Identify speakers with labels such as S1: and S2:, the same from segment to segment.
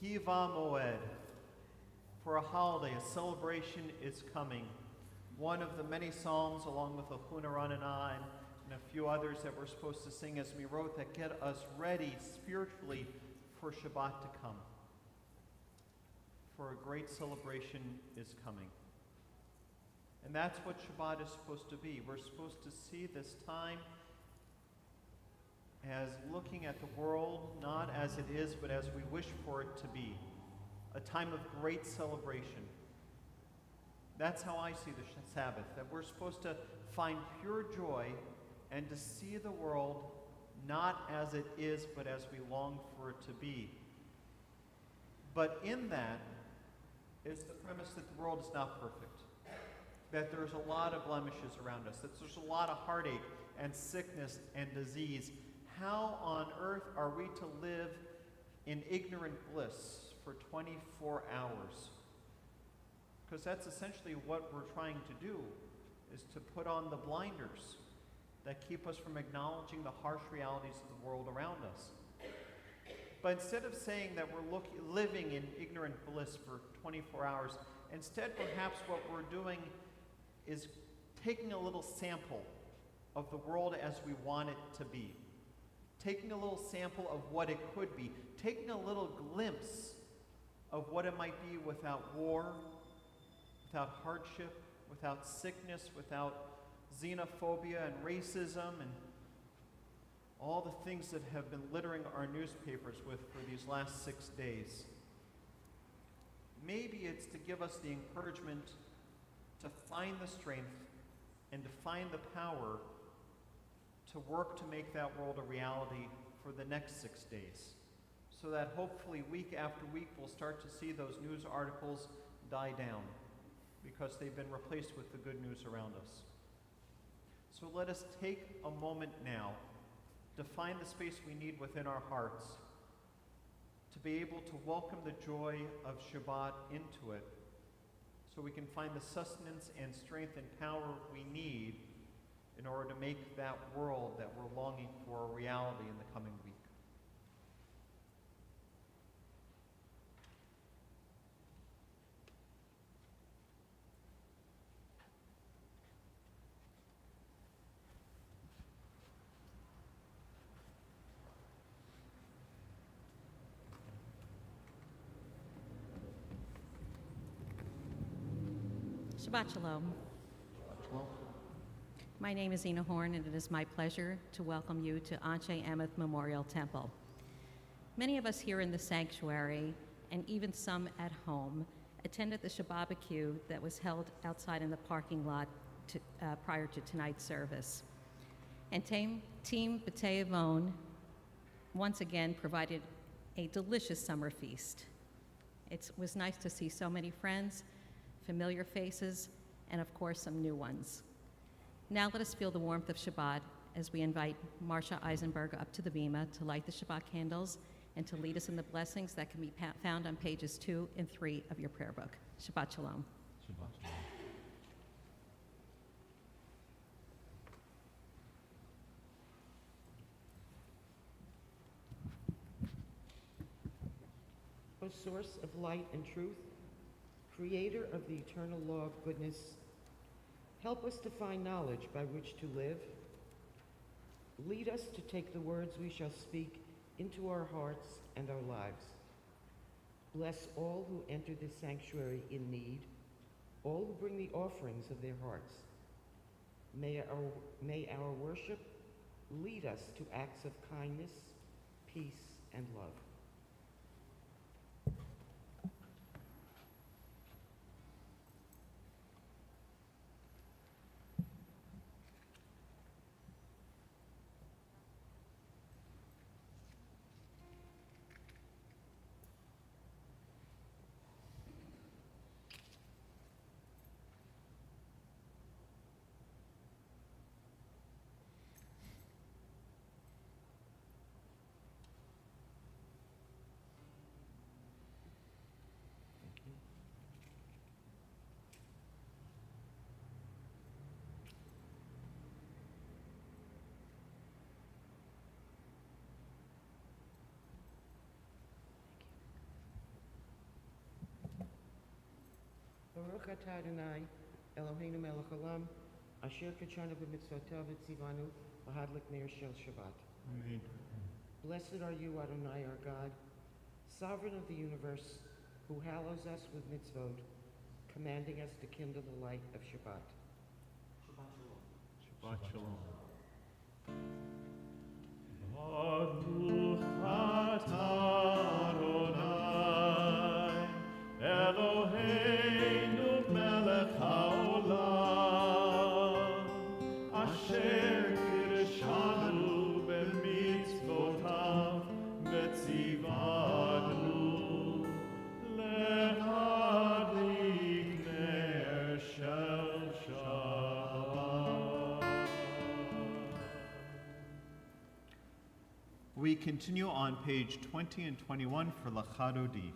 S1: Kiva Moed. For a holiday, a celebration is coming. One of the many psalms, along with the Hunarananai and a few others that we're supposed to sing as we wrote, that get us ready spiritually for Shabbat to come. For a great celebration is coming. And that's what Shabbat is supposed to be. We're supposed to see this time as looking at the world not as it is, but as we wish for it to be, a time of great celebration. That's how I see the Sabbath, that we're supposed to find pure joy and to see the world not as it is, but as we long for it to be. But in that is the premise that the world is not perfect, that there's a lot of blemishes around us, that there's a lot of heartache and sickness and disease. How on earth are we to live in ignorant bliss for 24 hours? Because that's essentially what we're trying to do, is to put on the blinders that keep us from acknowledging the harsh realities of the world around us. But instead of saying that we're living in ignorant bliss for 24 hours, instead perhaps what we're doing is taking a little sample of the world as we want it to be, taking a little sample of what it could be, taking a little glimpse of what it might be without war, without hardship, without sickness, without xenophobia and racism and all the things that have been littering our newspapers with for these last 6 days. Maybe it's to give us the encouragement to find the strength and to find the power to work to make that world a reality for the next 6 days, so that hopefully week after week we'll start to see those news articles die down because they've been replaced with the good news around us. So let us take a moment now to find the space we need within our hearts to be able to welcome the joy of Shabbat into it, so we can find the sustenance and strength and power we need in order to make that world that we're longing for a reality in the coming week.
S2: Shabbat Shalom.
S1: Shalom.
S2: My name is Ina Horn, and it is my pleasure to welcome you to Anshe Emeth Memorial Temple. Many of us here in the sanctuary, and even some at home, attended the Shabbat that was held outside in the parking lot prior to tonight's service. And Team B'tei Avon once again provided a delicious summer feast. It was nice to see so many friends, familiar faces, and of course some new ones. Now let us feel the warmth of Shabbat as we invite Marcia Eisenberg up to the bima to light the Shabbat candles and to lead us in the blessings that can be found on pages 2 and 3 of your prayer book. Shabbat Shalom.
S3: Shabbat Shalom.
S4: O source of light and truth, creator of the eternal law of goodness, help us to find knowledge by which to live. Lead us to take the words we shall speak into our hearts and our lives. Bless all who enter this sanctuary in need, all who bring the offerings of their hearts. May our worship lead us to acts of kindness, peace, and love. Baruch atah Adonai, Eloheinu melech haolam, asher kachanu b'mitzvotav v'tzivanu v'hadlik ner shel Shabbat.
S3: Amen.
S4: Blessed are you, Adonai, our God, sovereign of the universe, who hallows us with mitzvot, commanding us to kindle the light of Shabbat.
S3: Shabbat Shalom. Baruch atah Adonai, Eloheinu melech haolam, asher kirshanu b'mitzvotav v'tzivanu lehadlik ner shel Shabbat.
S1: We continue on page 20 and 21 for Lachadodi.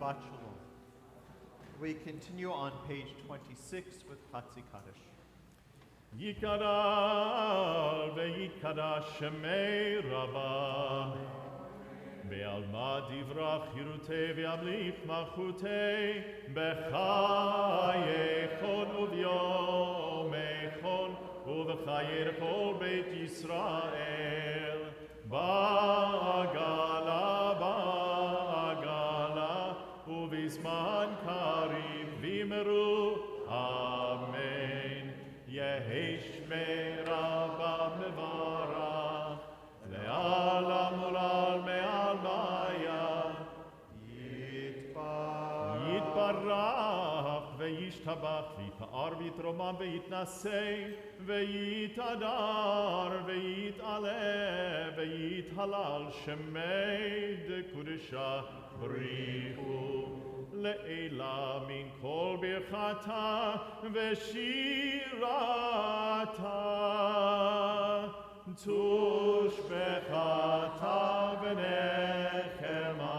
S1: Shabbat Shalom. We continue on page 26 with Chatzi Kaddish.
S3: Yikadal ve'yikadash shemei Rabbah Be'alma divrach hirutei ve'amlich malchutei B'chayechon u'vyomechon u'v'chayer kol beit Yisrael Ba'agala u'vizman karim v'imru Amen Yehesh Rabba Mevarach Le'alam Ulal Me'al Maya Yitbarach יתברך וישתבח ויתפאר ויתרומם ויתנשא ויתהדר ויתעלה ויתהלל שמי דקודשה בריחו לעילה מן כל ברכתה ושירתה תושבחתה ונחמתה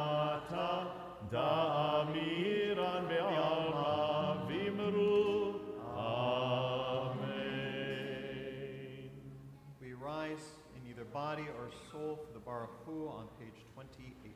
S3: דאמירן בעלמא ואמרו Amen.
S1: We rise in either body or soul for the Baruch Hu on page 28.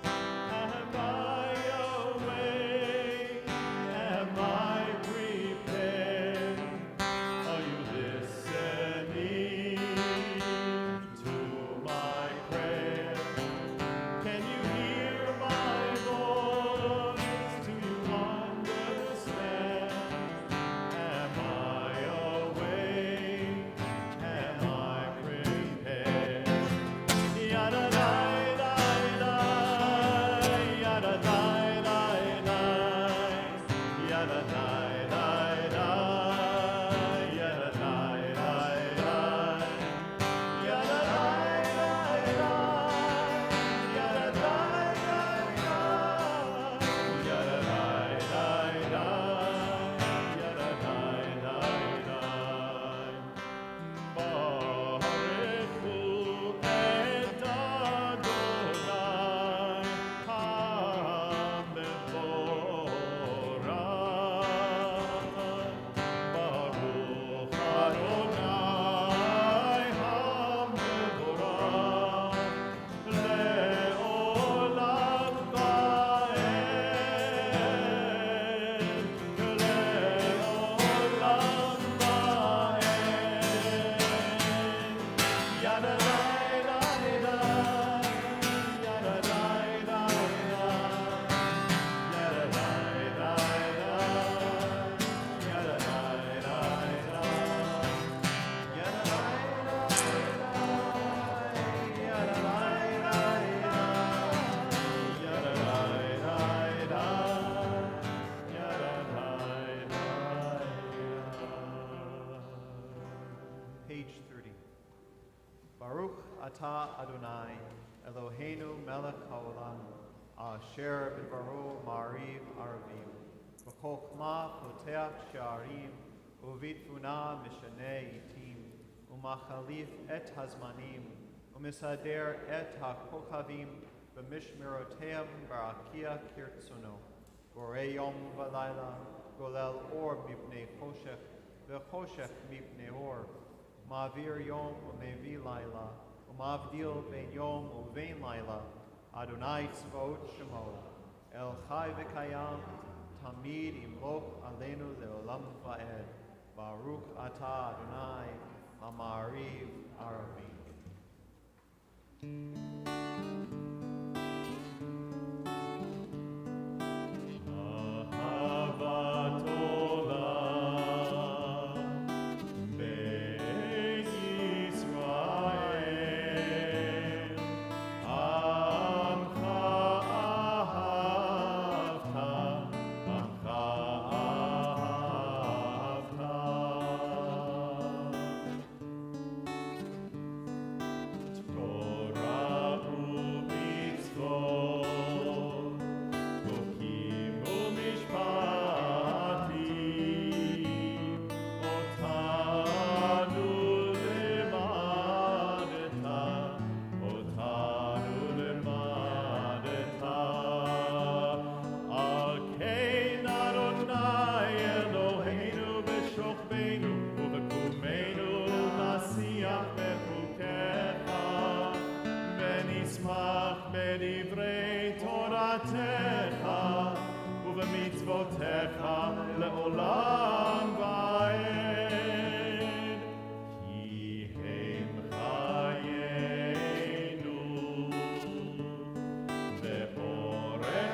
S3: Am I awake? Am I prepared? Are you listening to my prayer? Can you hear my voice? Do you understand? Am I awake? Am I prepared?
S1: Page 30. Baruch atah Adonai, Eloheinu melech haolam, asher b'dvaro ma'ariv aravim, v'kol chma poteach she'arim, uvitfuna mishaneh yitim, umachalif et hazmanim, umisader et hakochavim, v'mishmeroteim barakia kirtzono, borei yom v'layla, golel or mipnei choshech, v'choshech mipnei or, Ma'avir yom u'mevi laila, u'mavdil ben yom u'vein laila, Adonai tzvaot shemo, El chai v'kayam, tamid imloch aleinu le'olam va'ed, Baruch atah Adonai, ha'ma'ariv aravim.
S3: אהבת עולם בית ישראל עמך אהבת עמך אהבת תורה ומצוות חוקים ומשפטים אותנו למדת על כן אדוני אלוהינו בשוכבנו ובקומנו נשיח בחוקיך ונשמח בדברי תורתך ובמצוותיך לעולם ועד כי הם חיינו ואורך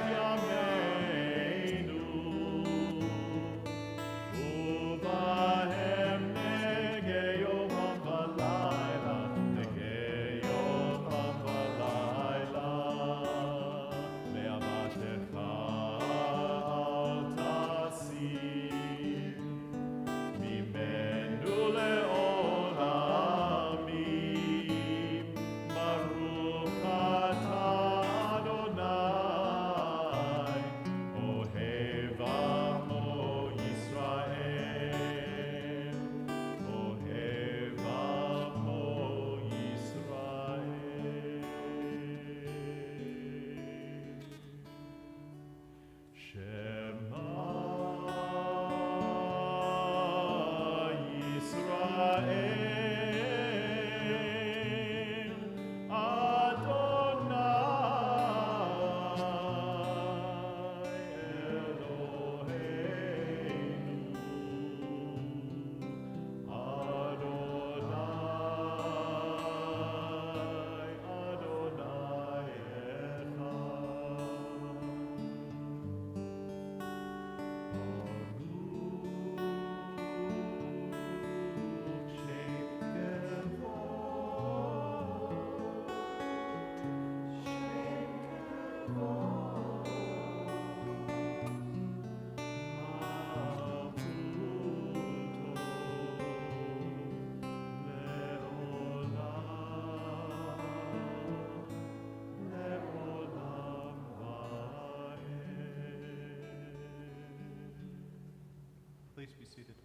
S1: seated.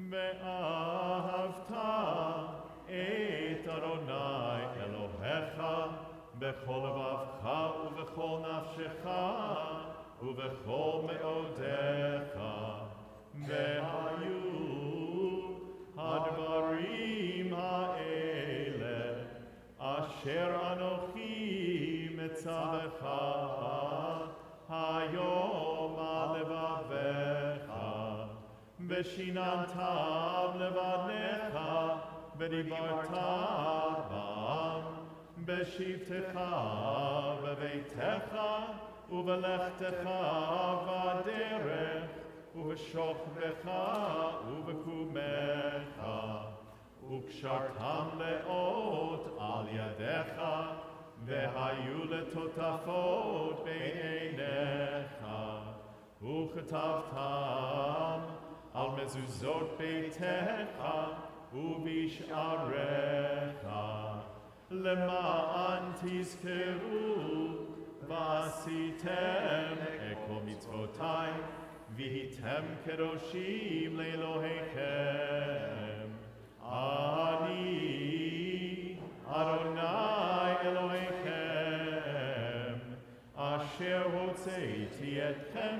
S3: ואהבת את אדוני אלוהיך בכל לבבך ובכל נפשך ובכל מאודיך. והיו הדברים האלה אשר אנוכי מצווך היום על לבביך, ושיננתם לבניך ודיברת בם בשבתך בביתך ובלכתך בדרך ובשוכבך ובקומך, וקשרתם לאות על ידיך והיו לטוטפות בעיניך, וכתבתם על מזוזות ביתך ובשעריך, למען תזכרו ועשיתם את כל מצוותי והייתם קדושים לאלוהיכם. אני אדוני אלוהיכם אשר הוצאתי אתכם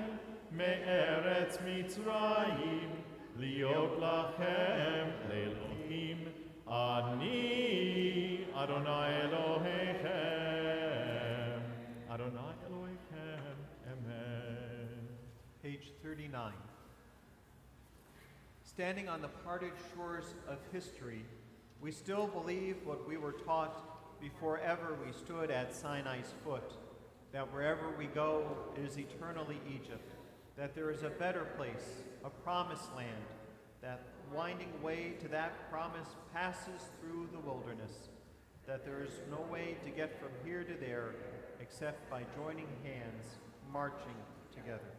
S3: מארץ מצרים להיות לכם לאלוהים. אני אדוני אלוהיכם, אדוני אלוהיכם, אמן.
S1: Page 39. Standing on the parted shores of history, we still believe what we were taught before ever we stood at Sinai's foot, that wherever we go, it is eternally Egypt, that there is a better place, a promised land, that winding way to that promise passes through the wilderness, that there is no way to get from here to there except by joining hands, marching together.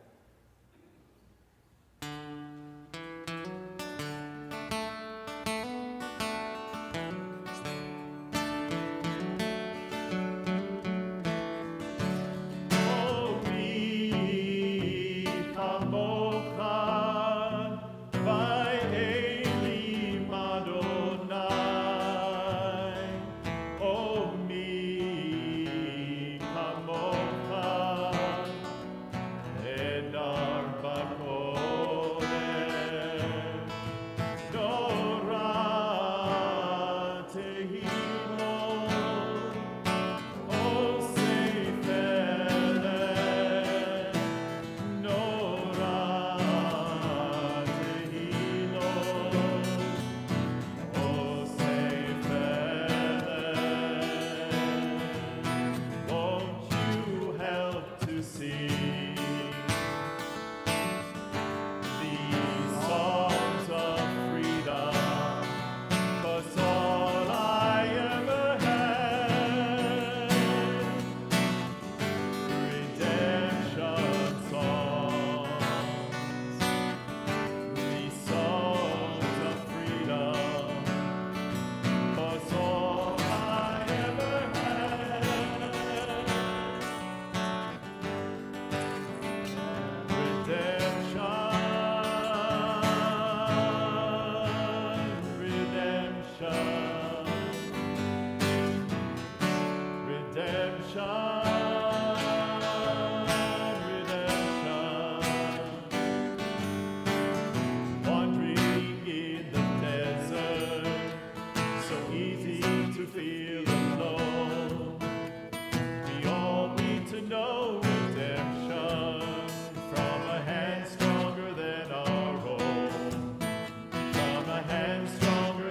S3: From a hand stronger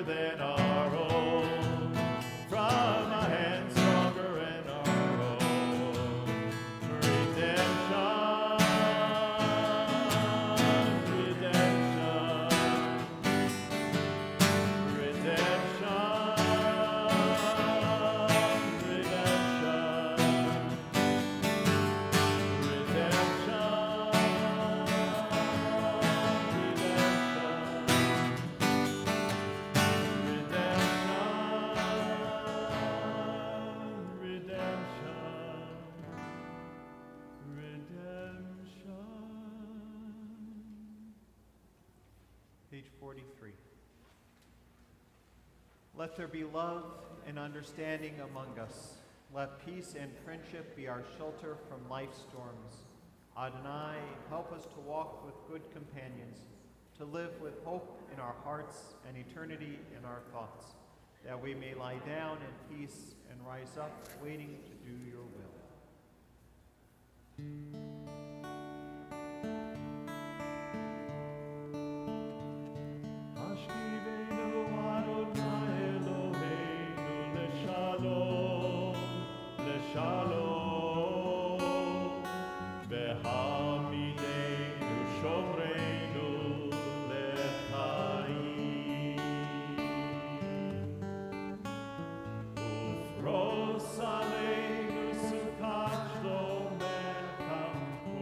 S3: than our own.
S1: 43. Let there be love and understanding among us. Let peace and friendship be our shelter from life's storms. Adonai, help us to walk with good companions, to live with hope in our hearts and eternity in our thoughts, that we may lie down in peace and rise up, waiting to do your will.
S3: Hashkivenu Adonai Eloheinu leshalom, v'hamidenu shomreinu lechaim. Ufros aleinu sukat shlomecha,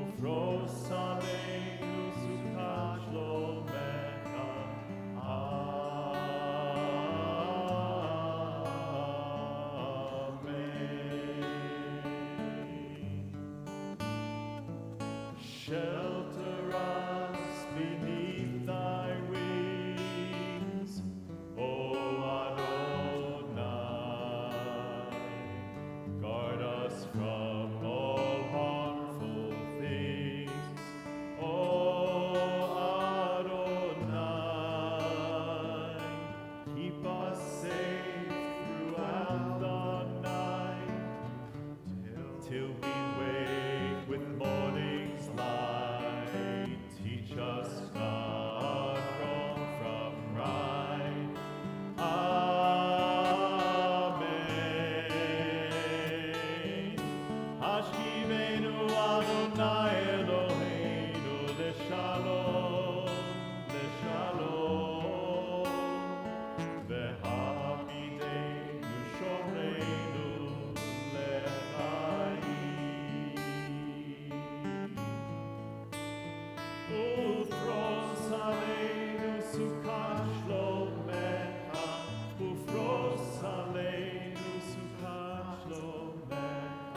S3: ufros aleinu sukat shlomecha. Shelter us beneath thy wings, O Adonai. Guard us from all harmful things, O Adonai. Keep us safe throughout the night, till we wake with morning's light. Teach us not wrong from right. Amen. Hashkivenu Adonai Eloheinu leshalom, leshalom, v'hamidenu shomreinu lechaim. Ufros aleinu sukat shlomecha, ufros aleinu sukat shlomecha.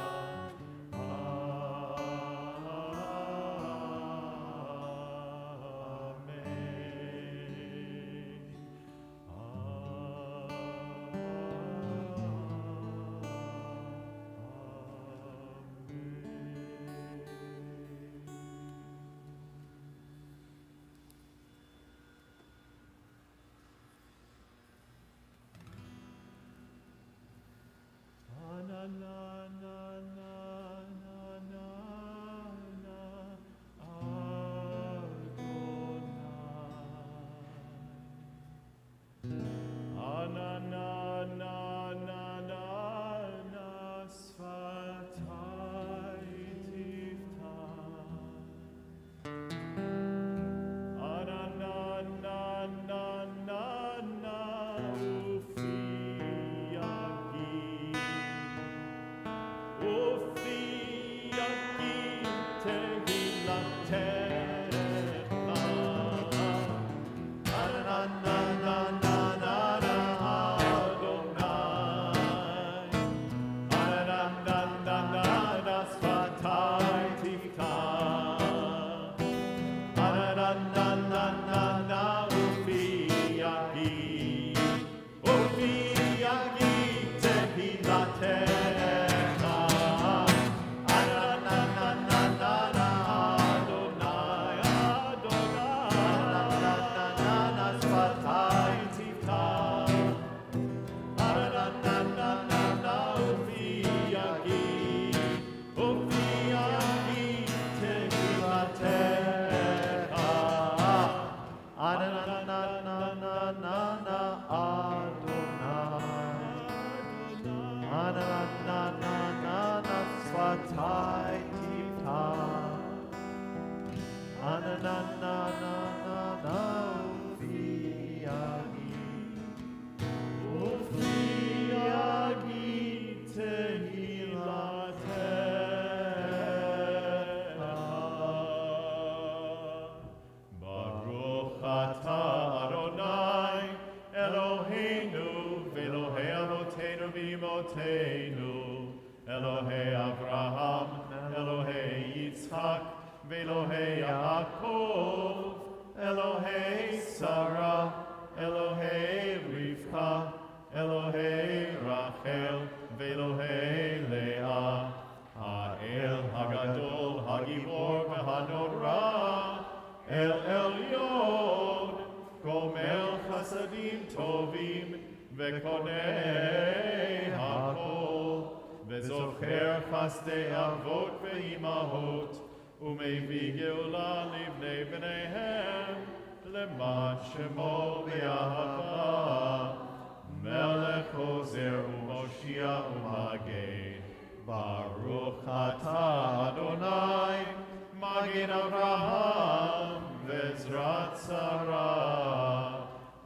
S3: Elohei Avraham, Elohei Yitzchak, Velohei Yaakov, Elohei Sarah, זוכר חסדי אבות ואימהות, ומביא גאולה לבני בניהם, למען שמו באהבה. מלך עוזר ומושיע ומגן, ברוך אתה אדוני, מגן אברהם ועזרת שרה.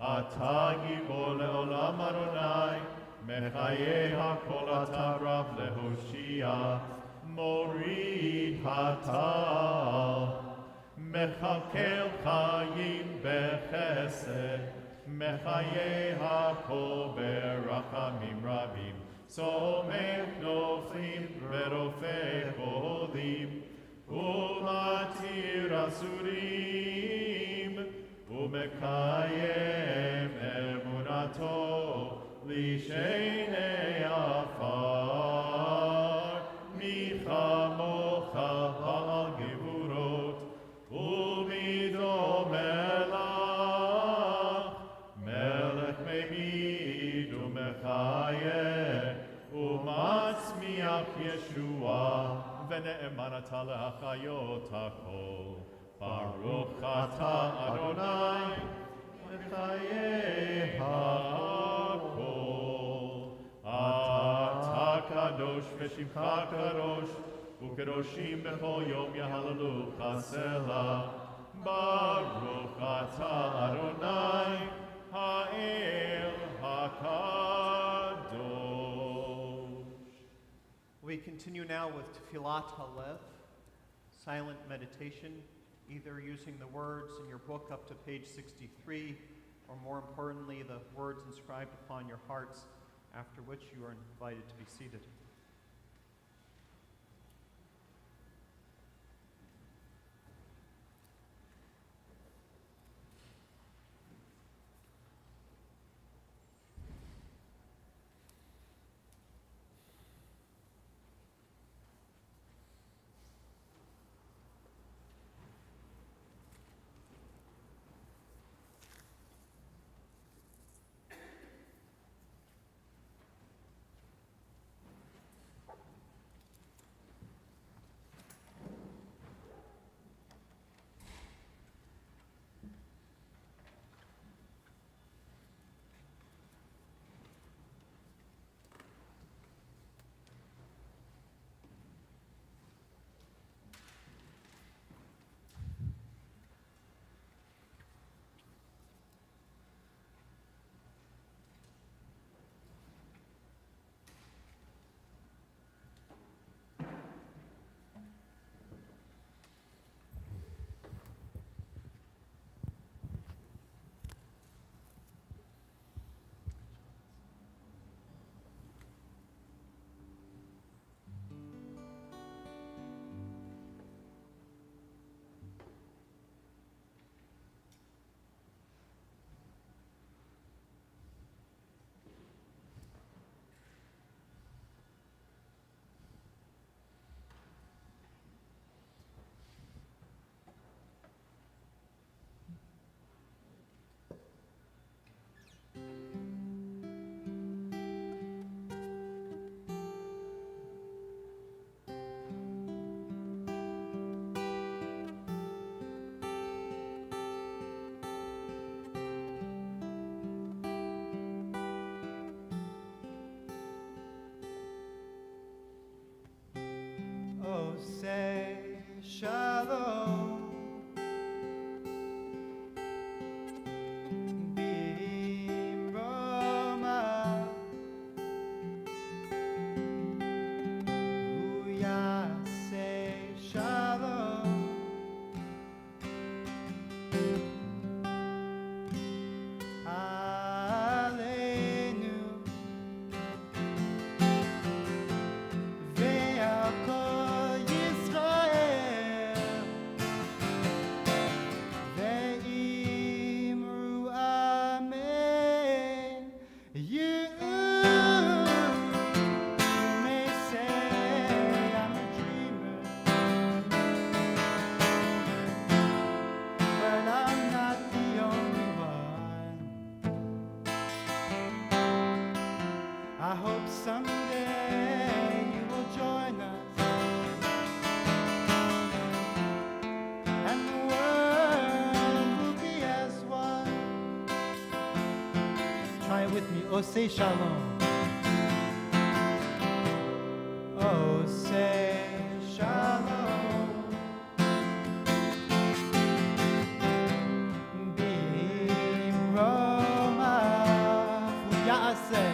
S3: אתה גיבור לעולם אדוני, מחיי הכל אתה רב להושיע, מוריד הטל, מכלכל חיים בחסד, מחיי הכל ברחמים רבים, סומך נופלים ורופא חולים, ומתיר אסורים, ומקיים אמונתו לשני עפר. מי כמוך בעל גבורות ומדומה לך, מלך ממיד ומחיה ומצמיח ישועה, ונאמן אתה להחיות הכל. ברוך אתה אדוני לחיי הכל. אתה קדוש ושמך קדוש, וקדושים בכל יום יהללוך סלה. ברוך אתה אדוני האל הקדוש.
S1: We continue now with Tfilat Halev, silent meditation, either using the words in your book up to page 63, or more importantly, the words inscribed upon your hearts, after which you are invited to be seated.
S5: say shalom. Bimroma, Huya say shalom. Aleinu ve'al kol Yisrael. Oh, say shalom. Oh, say shalom. B'roma hu ya'aseh.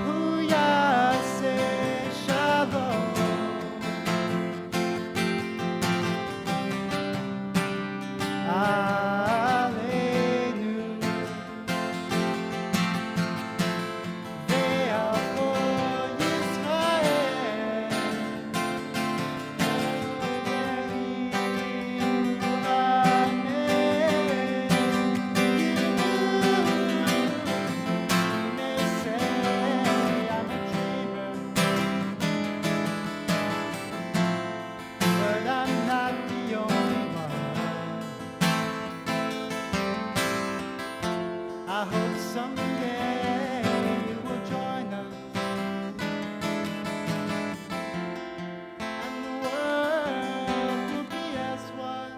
S5: Hu ya'aseh shalom. Aleinu. Ve'al Yisrael. But I'm not the only one. I hope someday you will join us, and the world will be as one.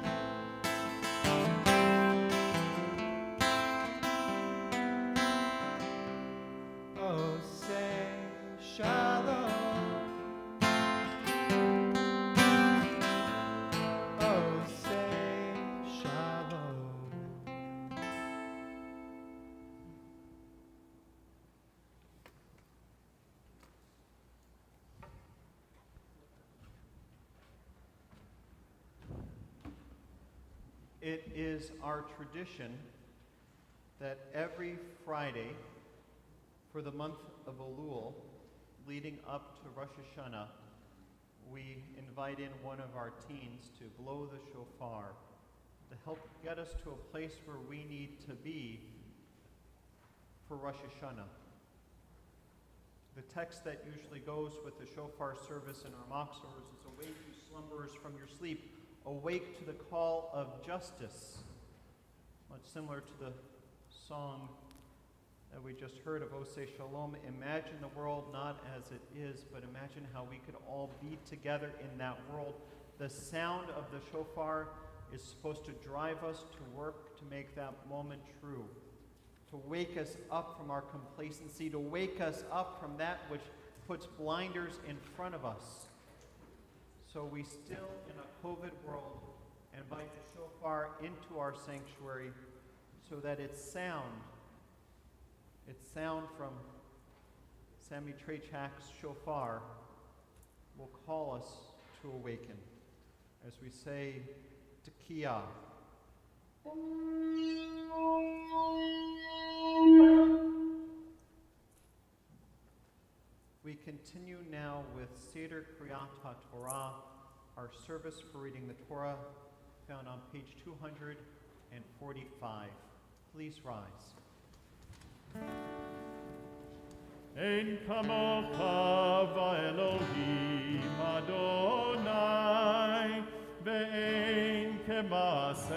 S5: Oh, say shalom. Oh, say shalom.
S1: It is our tradition that every Friday for the month of Elul, leading up to Rosh Hashanah, we invite in one of our teens to blow the shofar to help get us to a place where we need to be for Rosh Hashanah. The text that usually goes with the shofar service in our machzors is "Awake, you slumberers, from your sleep. Awake to the call of justice." Much similar to the song that we just heard of Oseh Shalom. Imagine the world not as it is, but imagine how we could all be together in that world. The sound of the shofar is supposed to drive us to work to make that moment true, to wake us up from our complacency, to wake us up from that which puts blinders in front of us. So we still, in a COVID world, invite the shofar into our sanctuary so that its sound from Sammy Trechak's shofar will call us to awaken. As we say, Tekiah. We continue now with Seder Kriyat HaTorah, our service for reading the Torah, found on page 245. Please rise.
S3: Ein kamocha va'Elohim Adonai, ve'ein kemasecha,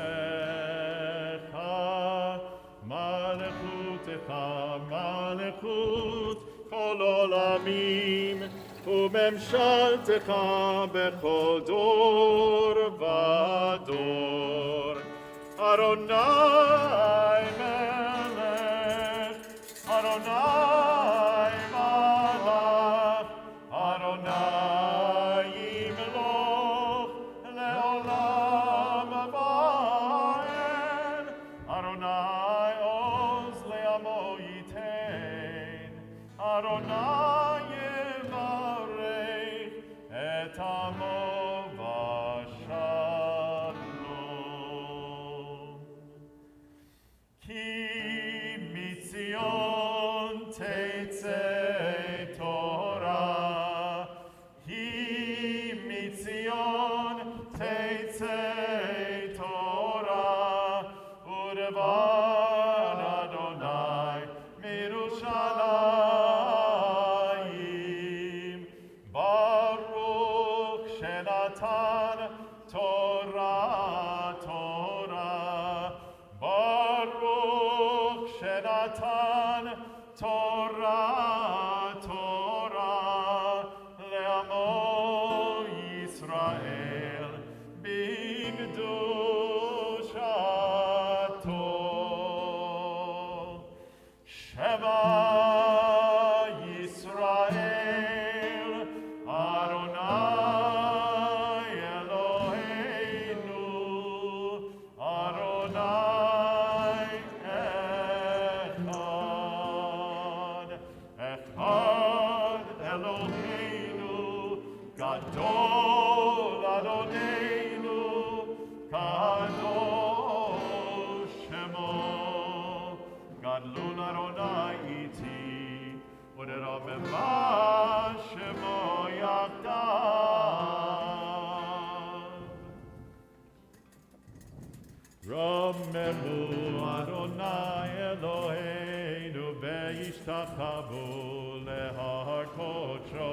S3: malechutecha malechut kol olamim, umemshaltecha bechol dor vador. Adonai melech, Adonai malach, Adonai yimloch leolam vaed, Adonai oz le'amo yitein, Adonai yevarech et amo v'shalom. Ki mitzion teitzei Torah, Ki mitzion teitzei Torah, udevar Adonai mirushalayim, Baruch shenatan Torah, Torah, Baruch shenatan Torah, Torah, le'amo Yisrael, b'kedushato. Gadol Adoneinu, Kadosh Shemo, Gadlul Adonai iti, Uderabema Shemo Yachdav. Ramemu Adonai Eloheinu ve'ishtakavu lehar kodsho.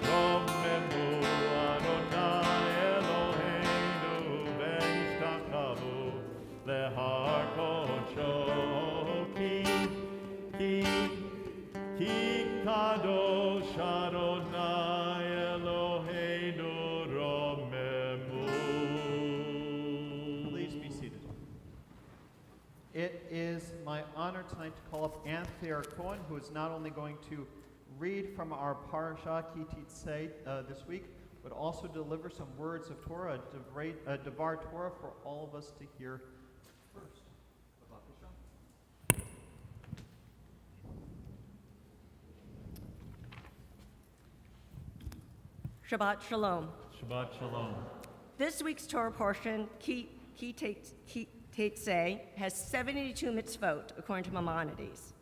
S3: Ramemu Adonai Eloheinu ve'ishtakavu lehar kodsho. Ki kadosh Adonai Eloheinu ramemu.
S1: Please be seated. It is my honor tonight to call up Anthea Cohen, who is not only going to read from our Parashah Ki Titzei this week, but also deliver some words of Torah, a Devar Torah for all of us to hear first.
S6: Shabbat Shalom.
S3: Shabbat Shalom.
S6: This week's Torah portion, Ki Tetzei, has 72 mitzvot, according to Maimonides.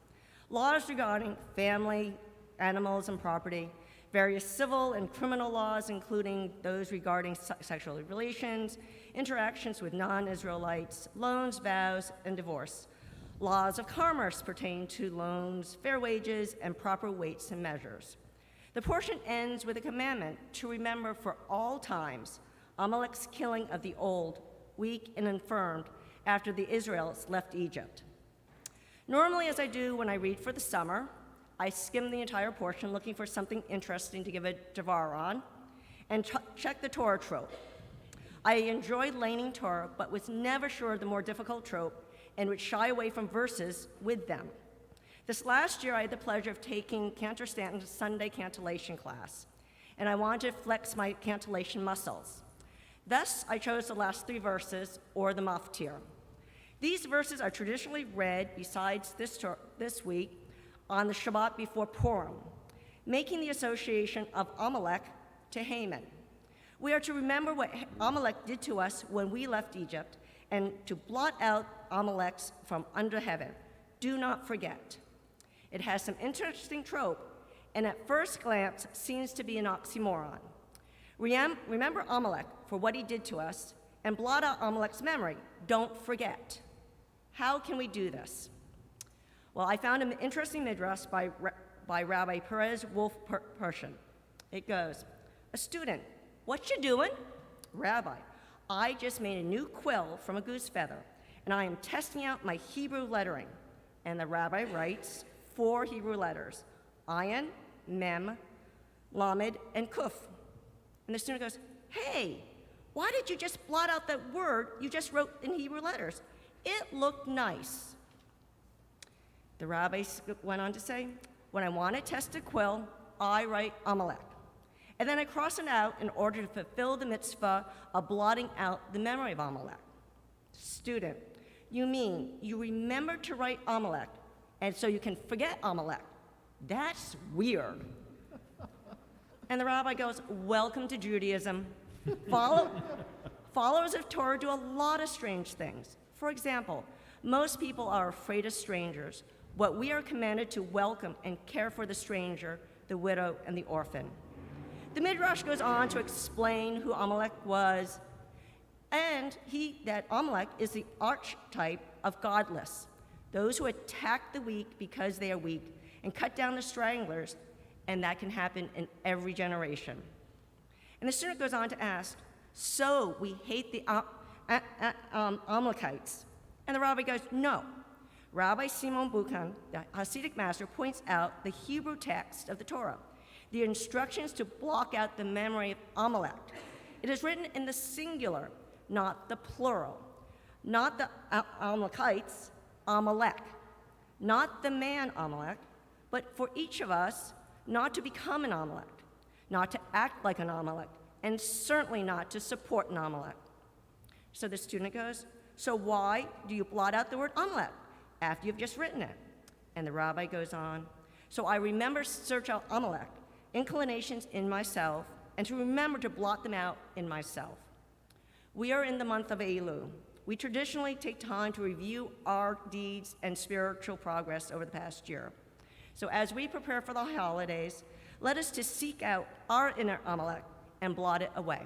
S6: Laws regarding family, animals, and property, various civil and criminal laws, including those regarding sexual relations, interactions with non-Israelites, loans, vows, and divorce. Laws of commerce pertain to loans, fair wages, and proper weights and measures. The portion ends with a commandment to remember for all times Amalek's killing of the old, weak, and infirmed after the Israelites left Egypt. Normally, as I do when I read for the summer, I skim the entire portion looking for something interesting to give a devar on and check the Torah trope. I enjoyed laning Torah, but was never sure of the more difficult trope and would shy away from verses with them. This last year, I had the pleasure of taking Cantor Stanton's Sunday cantillation class, and I wanted to flex my cantillation muscles. Thus, I chose the last 3 verses, or the maftir. These verses are traditionally read, besides this week, on the Shabbat before Purim, making the association of Amalek to Haman. We are to remember what Amalek did to us when we left Egypt, and to blot out Amalek's from under heaven. Do not forget. It has some interesting trope, and at first glance seems to be an oxymoron. Remember Amalek for what he did to us, and blot out Amalek's memory. Don't forget. How can we do this? Well, I found an interesting midrash by Rabbi Perez Wolf Persian. It goes, a student, what you doing? Rabbi, I just made a new quill from a goose feather, and I am testing out my Hebrew lettering. And the rabbi writes 4 Hebrew letters, Ayin, Mem, Lamed, and Kuf. And the student goes, hey, why did you just blot out that word you just wrote in Hebrew letters? It looked nice. The rabbi went on to say, when I want to test a quill, I write Amalek. And then I cross it out in order to fulfill the mitzvah of blotting out the memory of Amalek. Student, you mean you remember to write Amalek, and so you can forget Amalek? That's weird. And the rabbi goes, welcome to Judaism. Followers of Torah do a lot of strange things. For example, most people are afraid of strangers, but we are commanded to welcome and care for the stranger, the widow, and the orphan. The Midrash goes on to explain who Amalek was, and that Amalek is the archetype of godless, those who attack the weak because they are weak and cut down the stranglers, and that can happen in every generation. And the student goes on to ask, so we hate the Amalekites? And the rabbi goes, no. Rabbi Simon Buchan, the Hasidic master, points out the Hebrew text of the Torah, the instructions to block out the memory of Amalek. It is written in the singular, not the plural. Not the Amalekites, Amalek. Not the man Amalek, but for each of us not to become an Amalek, not to act like an Amalek, and certainly not to support an Amalek. So the student goes, so why do you blot out the word Amalek after you've just written it? And the rabbi goes on, so I remember search out Amalek, inclinations in myself, and to remember to blot them out in myself. We are in the month of Elul. We traditionally take time to review our deeds and spiritual progress over the past year. So as we prepare for the holidays, let us to seek out our inner Amalek and blot it away.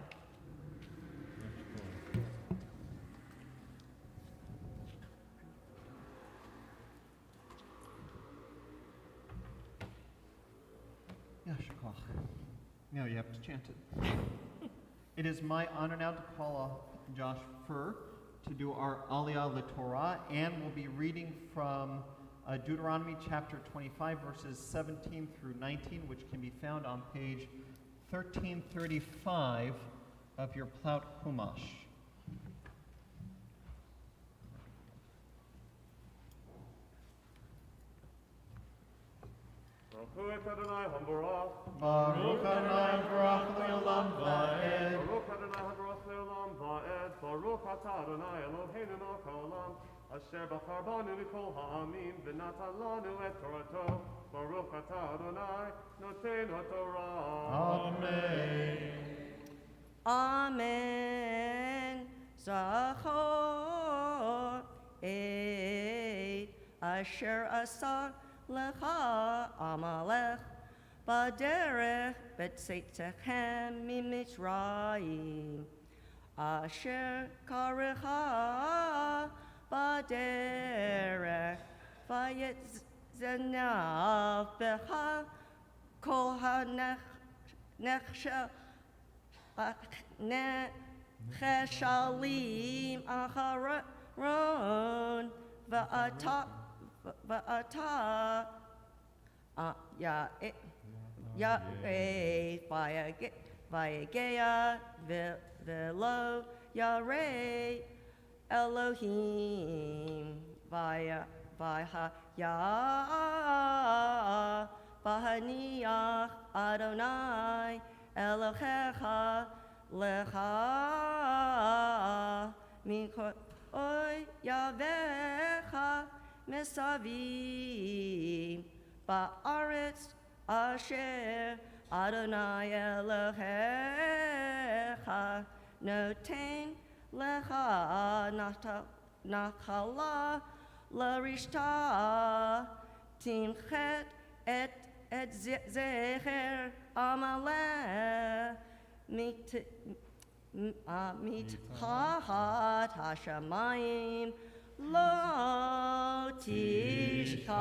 S1: Yashkoch. Now you have to chant it. It is my honor now to call Josh Furr to do our Aliyah LaTorah, and we'll be reading from Deuteronomy chapter 25, verses 17 through 19, which can be found on page 1335 of your Plout Chumash.
S3: Baruch Adonai Hamborach.
S1: Baruch Adonai Baruch Le'olam Va'ed.
S3: Baruch Adonai Hamborach Le'olam Va'ed. Baruch Atah Adonai Eloheinu Melech Haolam. Asher bachar banu mikol ha'amim v'natan lanu et Torato. Baruch Atah Adonai Noten HaTorah.
S1: Amen.
S6: Amen. Zachor et asher asar lecha Amalek baderech betzeitechem mimitzrayim asher karecha baderech vayetzenav becha kol hanechshel Cheshalim acharon va'ata Ya'e Vayegeya Velo Yare Elohim Vaya Vahaniach Adonai Elohecha Lecha Mikol Oy Yavecha Mesavim Ba'aretz Asher Adonai Elohecha Noten Lecha Nachala Larishta Timchet et Zecher Amaleh Mitchahat Hashamayim Lo Tishkach.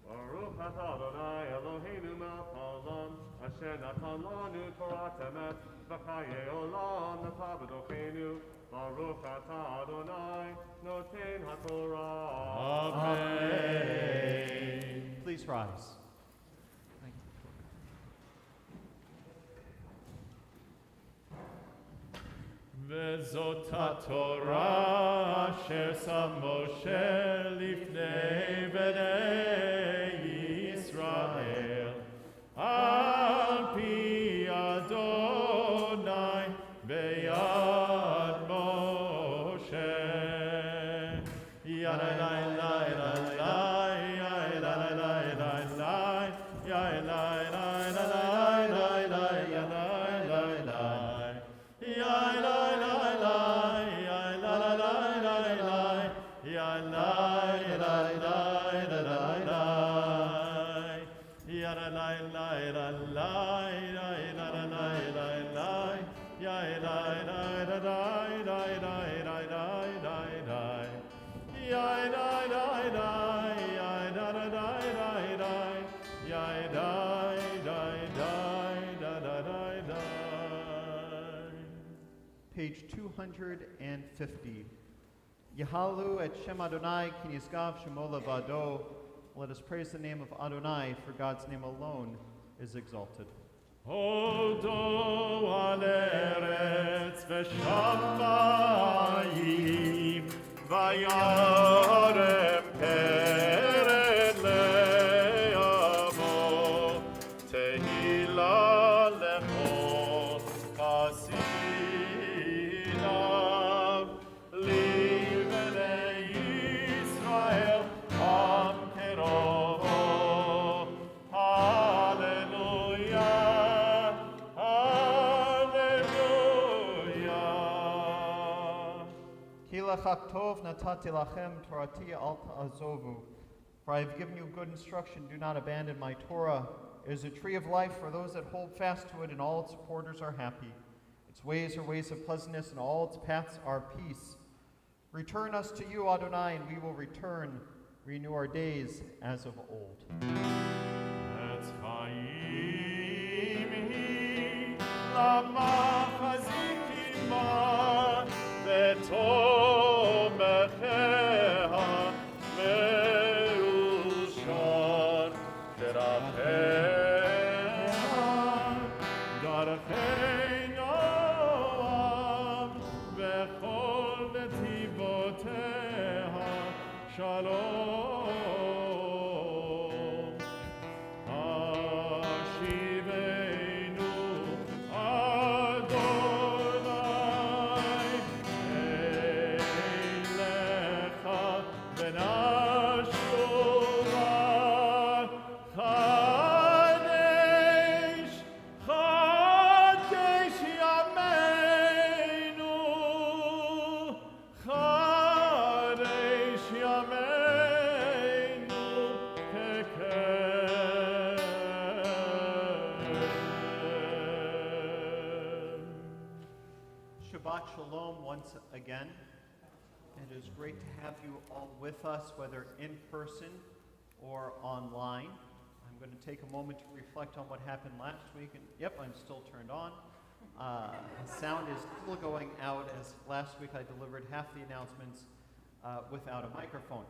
S3: Baruch Atah Adonai Eloheinu Melech Haolam. Asher natan lanu Torah temet v'chaye olam nata b'dochenu. Baruch Atah Adonai Noten HaTorah.
S1: Amen. Please rise.
S3: וזאת התורה אשר שם משה לפני בני ישראל על פי אדוני ביד משה.
S1: Page 250. Yahalu et Shem Adonai ki nizgav shemo levado. Let us praise the name of Adonai, for God's name alone is exalted.
S3: Hodo al eretz v'shamayim vayarem peret le'avo tehila lecho kasinav livnei Yisrael am kerovo. Hallelujah.
S1: lachak tov natati lachem torati al ta'azovu. For I have given you good instruction, do not abandon my Torah. It is a tree of life for those that hold fast to it, and all its supporters are happy. Its ways are ways of pleasantness, and all its paths are peace. Return us to you, Adonai, and we will return. Renew our days as of old.
S3: Etz Chaim hi lama chazikima v'tomecheha me'ushan terapeha darchei noam v'chol netivoteha shalom.
S1: Shabbat Shalom once again. It is great to have you all with us, whether in person or online. I'm going to take a moment to reflect on what happened last week. And yep, I'm still turned on. Sound is still going out, as last week I delivered half the announcements without a microphone.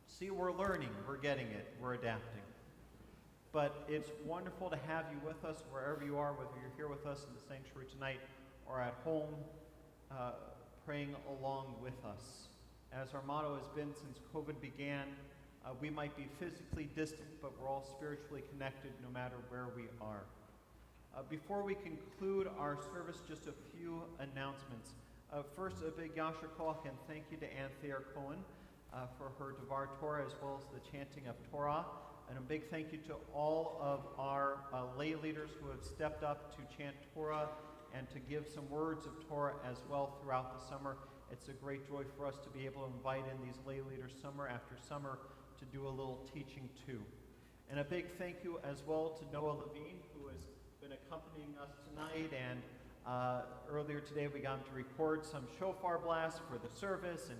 S1: See, we're learning, we're getting it, we're adapting. But it's wonderful to have you with us wherever you are, whether you're here with us in the sanctuary tonight or at home, praying along with us. As our motto has been since COVID began, we might be physically distant, but we're all spiritually connected no matter where we are. Before we conclude our service, just a few announcements. First, a big Yasher Koach and thank you to Anthea Cohen for her Devar Torah as well as the chanting of Torah. And a big thank you to all of our lay leaders who have stepped up to chant Torah and to give some words of Torah as well throughout the summer. It's a great joy for us to be able to invite in these lay leaders summer after summer to do a little teaching too. And a big thank you as well to Noah Levine, who has been accompanying us tonight. And earlier today we got him to record some shofar blasts for the service and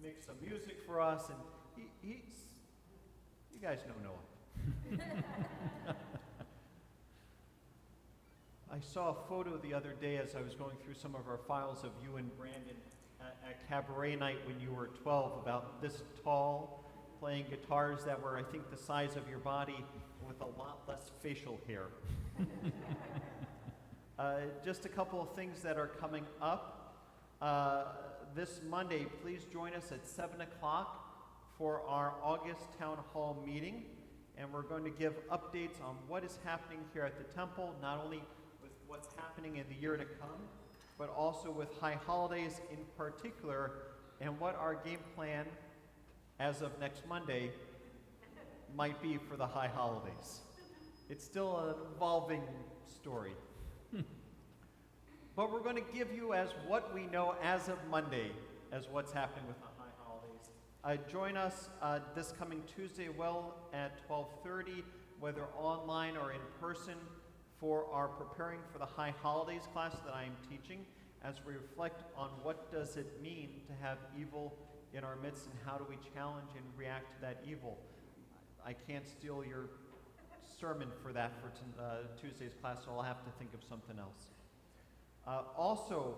S1: mix some music for us. And he's, you guys know Noah. I saw a photo the other day as I was going through some of our files of you and Brandon at cabaret night when you were 12, about this tall, playing guitars that were, I think, the size of your body with a lot less facial hair. Just a couple of things that are coming up. This Monday, please join us at 7 o'clock for our August Town Hall meeting. And we're going to give updates on what is happening here at the temple, not only with what's happening in the year to come, but also with high holidays in particular, and what our game plan as of next Monday might be for the high holidays. It's still an evolving story. But we're going to give you as what we know as of Monday as what's happening with the high holidays. Join us this coming Tuesday at 12:30, whether online or in person, for our Preparing for the High Holidays class that I am teaching, as we reflect on what does it mean to have evil in our midst and how do we challenge and react to that evil. I can't steal your sermon for that for Tuesday's class, so I'll have to think of something else. Also,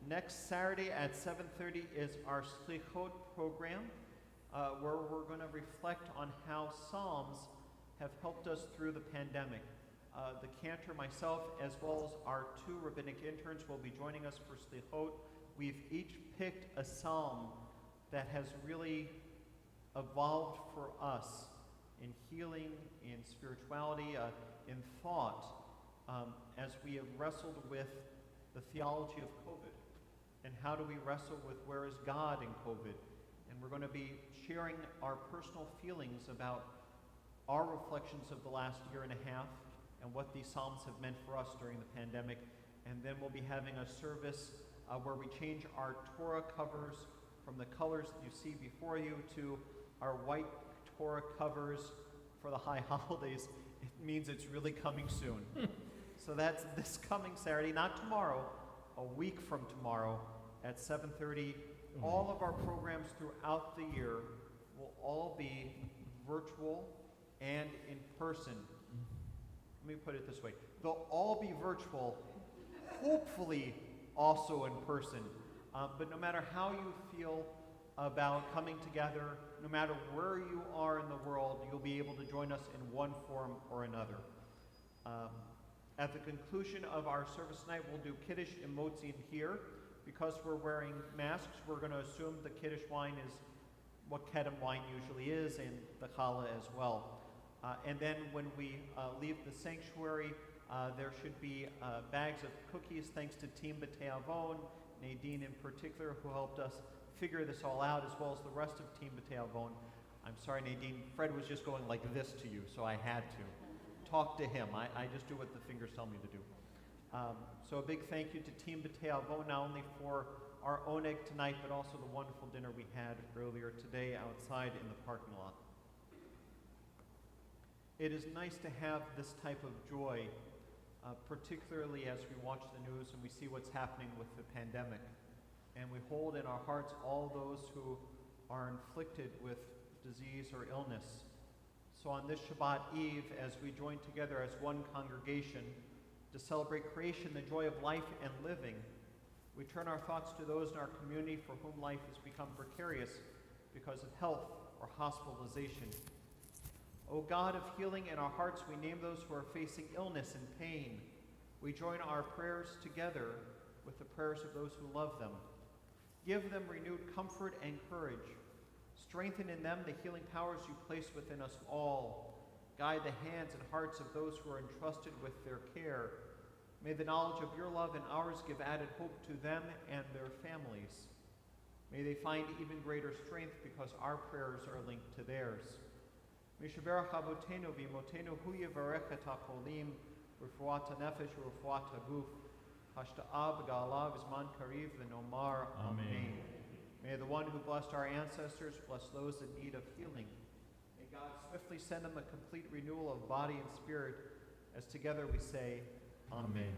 S1: next Saturday at 7:30 is our Slichot program, where we're going to reflect on how Psalms have helped us through the pandemic. The cantor, myself, as well as our two rabbinic interns will be joining us for Slichot. We've each picked a psalm that has really evolved for us in healing, in spirituality, in thought, as we have wrestled with the theology of COVID. And how do we wrestle with where is God in COVID? And we're going to be sharing our personal feelings about our reflections of the last year and a half and what these Psalms have meant for us during the pandemic. And then we'll be having a service where we change our Torah covers from the colors that you see before you to our white Torah covers for the high holidays. It means it's really coming soon. So that's this coming Saturday, not tomorrow, a week from tomorrow at 7:30. All of our programs throughout the year will all be virtual and in person. Let me put it this way. They'll all be virtual, hopefully also in person. But no matter how you feel about coming together, no matter where you are in the world, you'll be able to join us in one form or another. At the conclusion of our service tonight, we'll do Kiddush and Motzin here. Because we're wearing masks, we're going to assume the Kiddush wine is what Kedem wine usually is, and the challah as well. And then when we leave the sanctuary, there should be bags of cookies, thanks to Team B'tei Avon, Nadine in particular, who helped us figure this all out, as well as the rest of Team B'tei Avon. I'm sorry, Nadine, Fred was just going like this to you, so I had to talk to him. I just do what the fingers tell me to do. So a big thank you to Team B'tei Avon, not only for our oneg tonight, but also the wonderful dinner we had earlier today outside in the parking lot. It is nice to have this type of joy, particularly as we watch the news and we see what's happening with the pandemic. And we hold in our hearts all those who are inflicted with disease or illness. So on this Shabbat Eve, as we join together as one congregation to celebrate creation, the joy of life and living, we turn our thoughts to those in our community for whom life has become precarious because of health or hospitalization. O God of healing, in our hearts we name those who are facing illness and pain. We join our prayers together with the prayers of those who love them. Give them renewed comfort and courage. Strengthen in them the healing powers you place within us all. Guide the hands and hearts of those who are entrusted with their care. May the knowledge of your love and ours give added hope to them and their families. May they find even greater strength because our prayers are linked to theirs. Mishaberach avotenu v'imotenu hu yivarech et hacholim refuat hanefesh u'refuat haguf hashta'a b'ga'ala v'zman kariv v'nomar Amen. May the one who blessed our ancestors bless those in need of healing. May God swiftly send them a complete renewal of body and spirit, as together we say, Amen.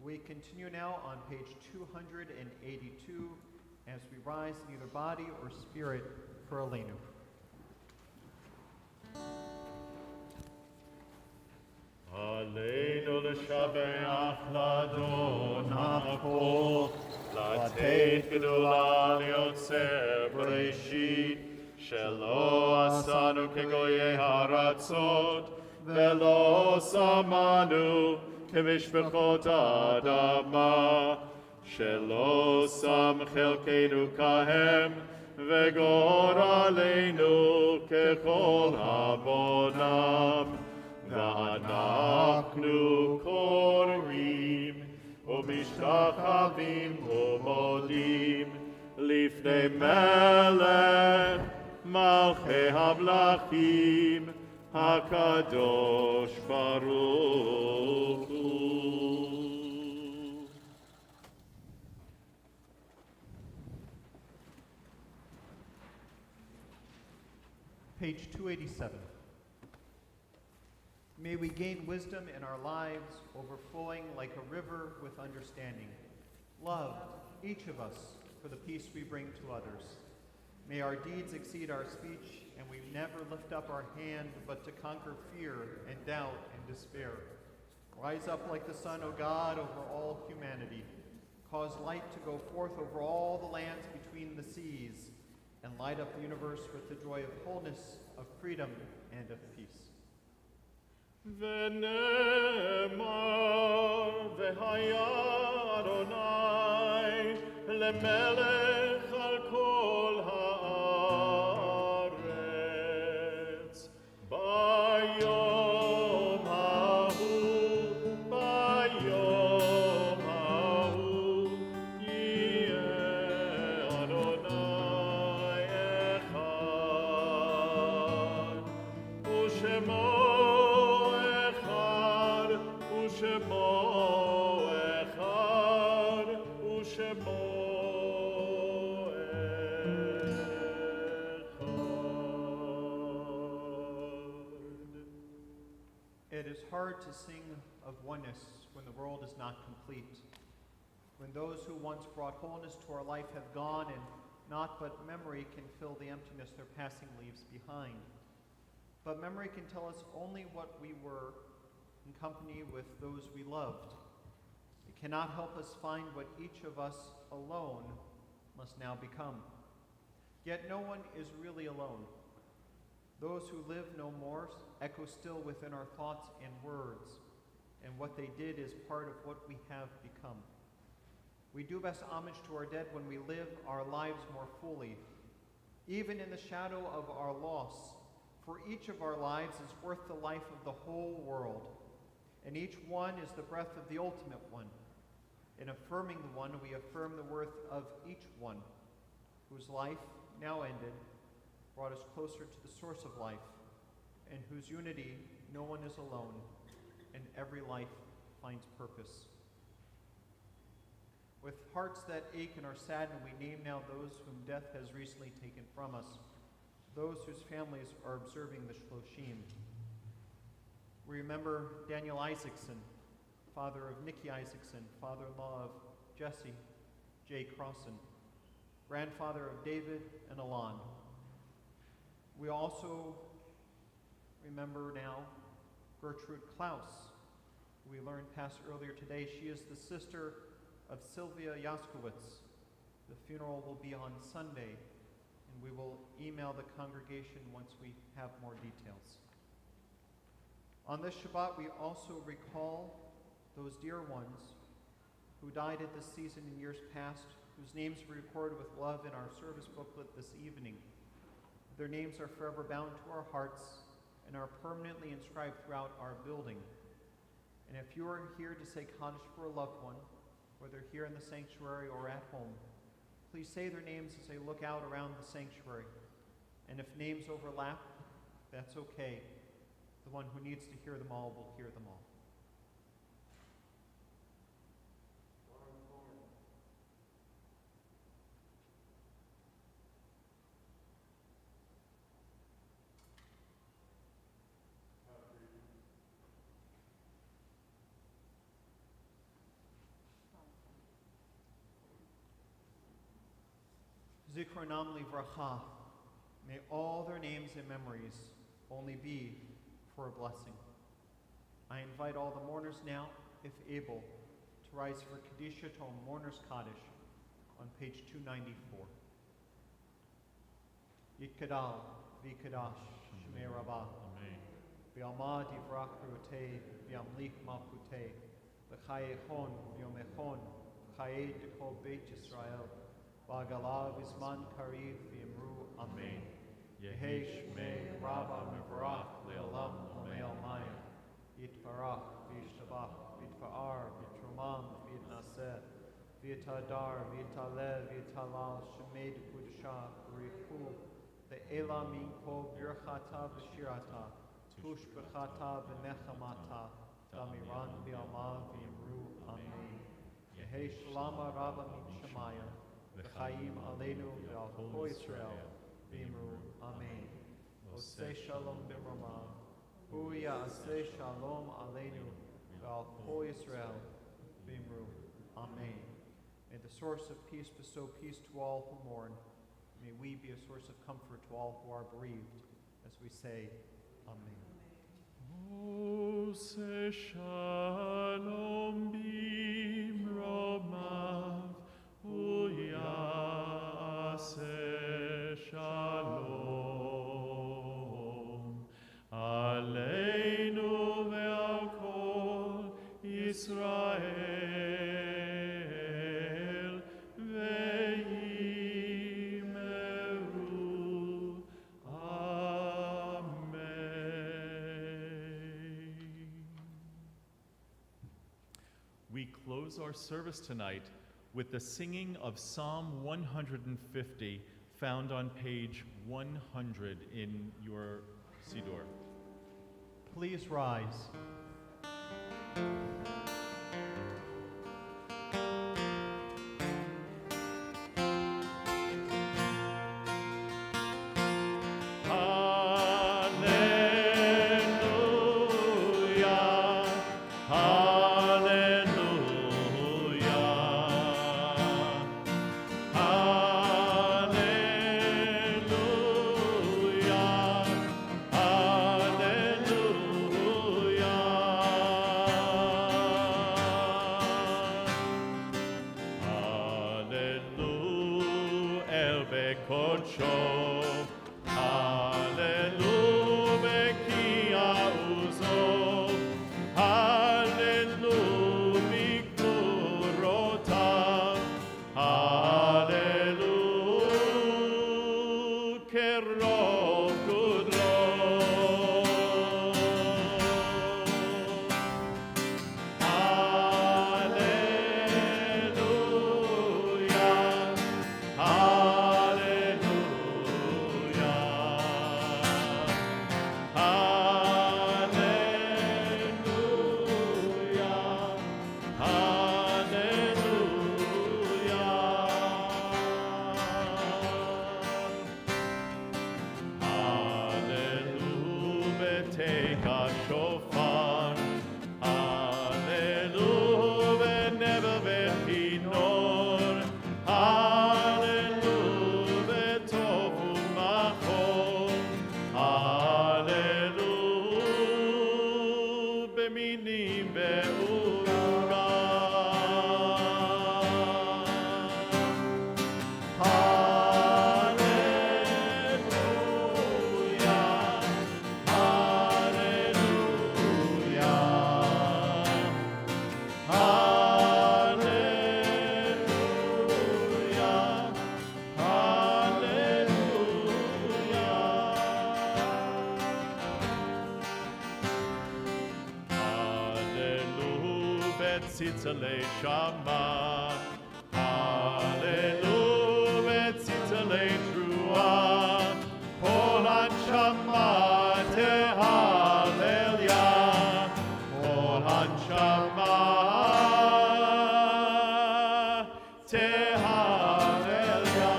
S1: We continue now on page 282 as we rise in either body or spirit for Aleinu.
S3: Aleinu l'shabeach l'Adon ha'kol, l'teit gedula liotzer b'reishit, shelo asanu kegoyei haratzot, velo samanu כמשפחות האדמה, שלא שם חלקנו כהם, וגורלנו ככל המונם. ואנחנו קוראים ומשתחווים ומודים לפני מלך מלכי המלכים הקדוש ברוך הוא.
S1: Page 287. May we gain wisdom in our lives, overflowing like a river with understanding. Love, each of us, for the peace we bring to others. May our deeds exceed our speech, and we never lift up our hand but to conquer fear and doubt and despair. Rise up like the sun, O God, over all humanity. Cause light to go forth over all the lands between the seas, and light up the universe with the joy of wholeness, of freedom, and of peace.
S3: ונאמר והיה אדוני למלך על כל הארץ ביום ההוא יהיה אדוני אחד ושמו
S1: It is hard to sing of oneness when the world is not complete, when those who once brought wholeness to our life have gone and naught but memory can fill the emptiness their passing leaves behind. But memory can tell us only what we were in company with those we loved. It cannot help us find what each of us alone must now become. Yet no one is really alone. Those who live no more echo still within our thoughts and words, and what they did is part of what we have become. We do best homage to our dead when we live our lives more fully, even in the shadow of our loss, for each of our lives is worth the life of the whole world, and each one is the breath of the ultimate one. In affirming the one, we affirm the worth of each one, whose life, now ended, brought us closer to the source of life, in whose unity no one is alone, and every life finds purpose. With hearts that ache and are saddened, we name now those whom death has recently taken from us, those whose families are observing the Shloshim. We remember Daniel Isaacson, father of Nikki Isaacson, father-in-law of Jesse J. Crossan, grandfather of David and Alon. We also remember now Gertrude Klaus, who we learned passed earlier today. She is the sister of Sylvia Jaskowitz. The funeral will be on Sunday, and we will email the congregation once we have more details. On this Shabbat, we also recall those dear ones who died at this season in years past, whose names we recorded with love in our service booklet this evening. Their names are forever bound to our hearts and are permanently inscribed throughout our building. And if you are here to say Kaddish for a loved one, whether here in the sanctuary or at home, please say their names as they look out around the sanctuary. And if names overlap, that's okay. The one who needs to hear them all will hear them all. Zikronam livracha. May all their names and memories only be for a blessing. I invite all the mourners now, if able, to rise for Kadisha Tom Mourner's Kaddish on page 294. Yitkadal v'kadash shmei rabbah. V'alma divrach ruotei v'amlich malchutei. v'chayechon v'yomechon v'chayed kol Beit Yisrael v'agalav izman kariv v'yimru Amen. Yehi Shmei Rabba Mevarach Le'olam Lamei Almayim Yitvarach v'yishtabach v'yitfa'ar v'yitromam v'yitnaseh v'yitadar v'yitalev v'yitalal Shemei D'Kudshah v'richu ve'ela min kol birchata v'shirata tush b'chata v'nechamata damiran v'yalma v'yimru Amen. Yehi Shalama Rabba min Shemayim v'chayim aleinu v'al kol Yisrael v'yimru Amen. Oseh shalom b'mrama hu ya'aseh shalom aleinu v'al kol Yisrael v'yimru Amen. May the source of peace bestow peace to all who mourn. May we be a source of comfort to all who are bereaved, as we say, Amen.
S5: Oseh shalom b'mromav hu ya'aseh shalom aleinu ve'al kol Yisrael ve'yimeru Amen. We close our service tonight with the singing of Psalm 150, found on page 100 in your Siddur.
S1: Please rise.
S5: Hallelujah, hallelujah, hallelujah, hallelujah, el bekodsho. Tzitzalei Shama, Hallelujah, Tzitzalei Trua, Kol Hanshama Tehalelia, Kol Hanshama Tehalelia.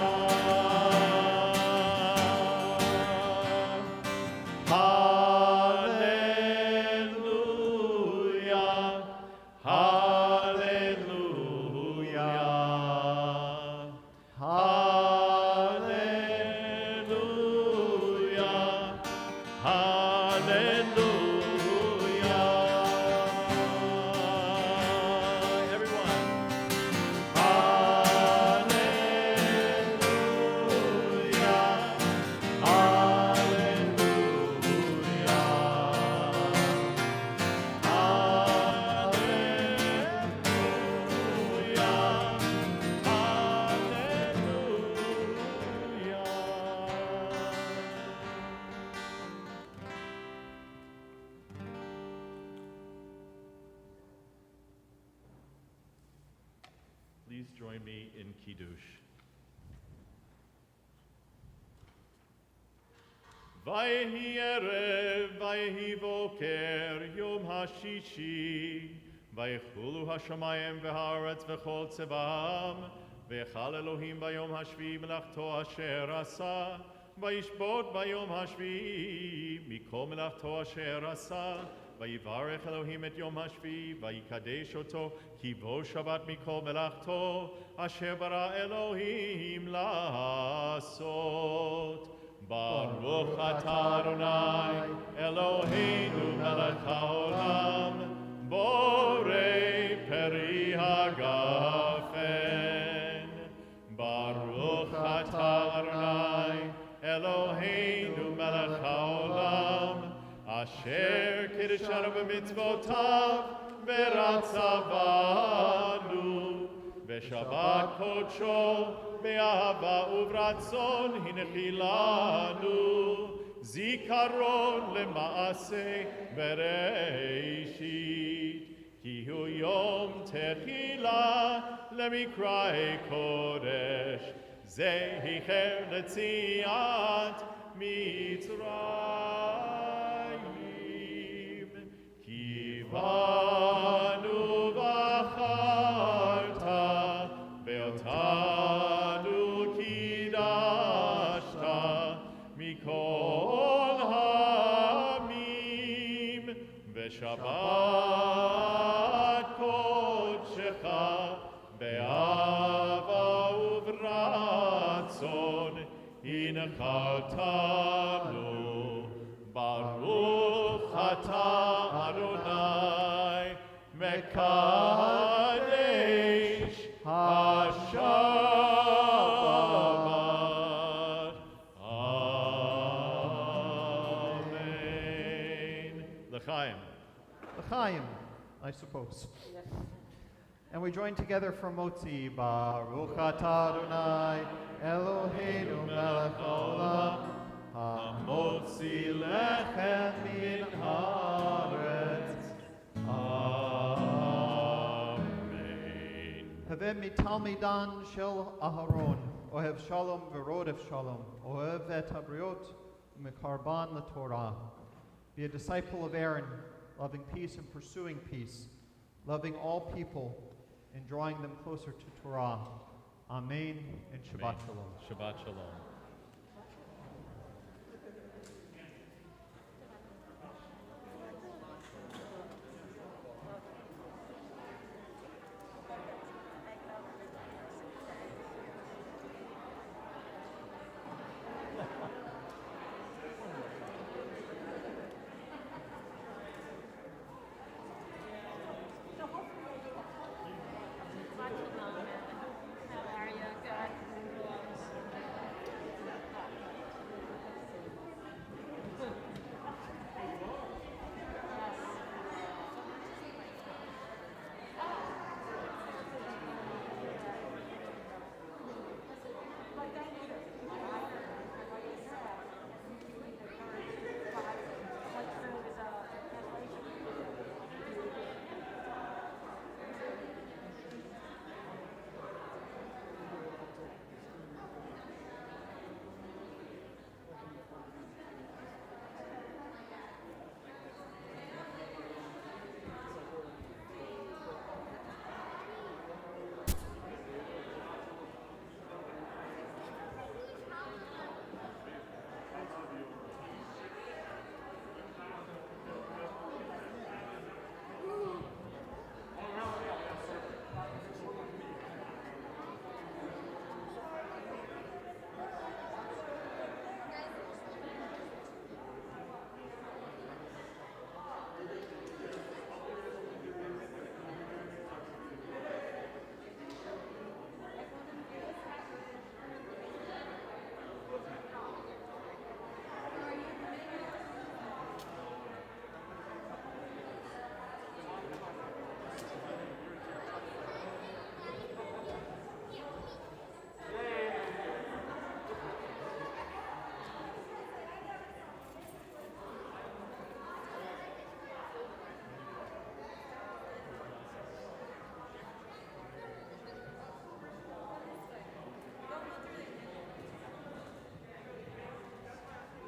S5: Hallelujah, Hallelujah. Please join me in Kiddush. Vayhi erev, vayhi boker, yom hashishi, vaychulu hashamayim v'haaretz v'chol tzevam, v'echal Elohim bayom hashvi melachto asher asa, vayishbot bayom hashvi mikol melachto asher asa, vayivarech Elohim et yom hashvi, vayikadesh oto, ki bo Shabbat mikol melachto, asher bara Elohim la'asot. Baruch atah Adonai, Eloheinu melech haolam, borei peri hagafen. Baruch atah Adonai, Eloheinu melech haolam, asher kiddushanu b'mitzvotav v'ratzavanu, v'shabbat kodsho be'ahava uvratzon hinechilanu, zikaron lema'ase bereishit, ki hu yom techila lemikrae kodesh, zehicher letziat mitzrayim, ki banu v'acharta be'otanu kidashta mikol hamim v'shabbat kodshecha be'ava uvratzon hinechaltanu. Baruch atah Adonai mekadesh HaShabbat. Amen. L'chaim.
S1: L'chaim, I suppose. And we join together for Motzi. Baruch atah Adonai, Eloheinu melech haolam, hamotzi lechem min haaretz.
S5: Amen.
S1: Haveh mitalmidan shel Aharon, ohev shalom v'rodef shalom, ohev et habriot u'mekarban l'Torah. Be a disciple of Aaron, loving peace and pursuing peace, loving all people and drawing them closer to Torah. Amen and Shabbat
S5: Amen.
S1: Shalom.
S5: Shabbat shalom.